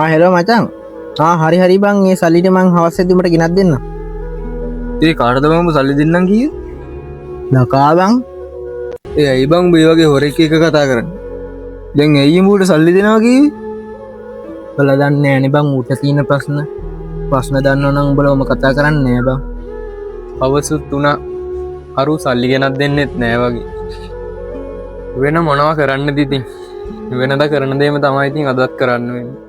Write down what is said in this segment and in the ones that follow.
Hello මචං. හරි හරි බං මේ සල්ලිට මං හවස්සේදී උඹට ගෙනත් දෙන්න. ඒ කාටද බං උඹ සල්ලි දෙන්නම් කියේ? නකා බං. ඒ ඇයි බං මේ වගේ හොරෙක් එක කතා කරන්නේ? දැන් ඇයි උඹට සල්ලි දෙනවා කියේ? උඹලා දන්නේ නැහනේ බං ඌට තියෙන ප්‍රශ්න දන්නව නම් උඹලවම කතා කරන්නේ නෑ බං. අවසුත් තුනා අරු සල්ලි ගෙනත් දෙන්නෙත් නෑ වගේ. වෙන මොනවා කරන්නද ඉතින්? වෙනද කරන දේම තමයි ඉතින් අදත් කරන්න වෙන්නේ.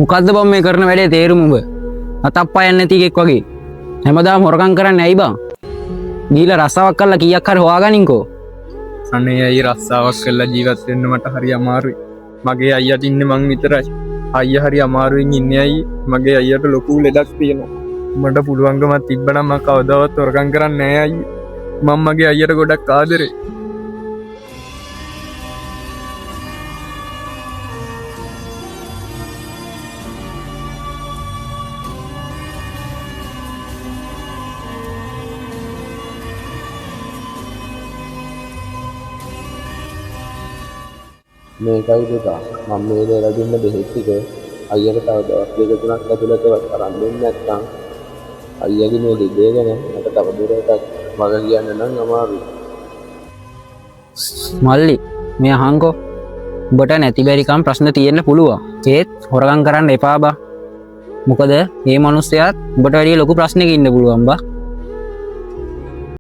මොකද්ද බම් මේ කරන වැඩේ තේරුම උඹ? අතප්පා යන්නේ නැති එකෙක් වගේ. හැමදාම හොරකම් කරන්නේ ඇයි බං? ගිහිලා රස්සාවක් කරලා කීයක් හරි හොයාගනින්කෝ. අනේ අයිය රස්සාවක් කරලා ජීවත් වෙන්න මට හරි අමාරුයි. මගේ අයියට ඉන්නේ මං විතරයි. අයියා හරි අමාරුවෙන් ඉන්නේ අයියේ. මගේ අයියට ලොකු ලෙඩක් තියෙනවා. මට පුළුවන්කමක් තිබ්බනම් මම කවදාවත් හොරකම් කරන්නේ නැහැ අයියේ. මම මගේ අයියට ගොඩක් ආදරේ. මේකයි දුක මම මේ දේවල් දුන්න බෙහෙත් ටික අයියට තව දවස් දෙක තුනක් ඇතුළතවත් අරන් දෙන්න නැත්නම් අයියාගේ මේ දෙදේ ගැන මට තව දුරටත් මග කියන්න නම් අමාරුයි. මල්ලි මේ අහංකෝ. උඹට නැති බැරිකම් ප්‍රශ්න තියෙන්න පුළුවන්. ඒත් හොරකම් කරන්න එපා බා. මොකද මේ මිනිස්සයාත් උඹට වැඩිය ලොකු ප්‍රශ්නයක ඉන්න පුළුවන් බා.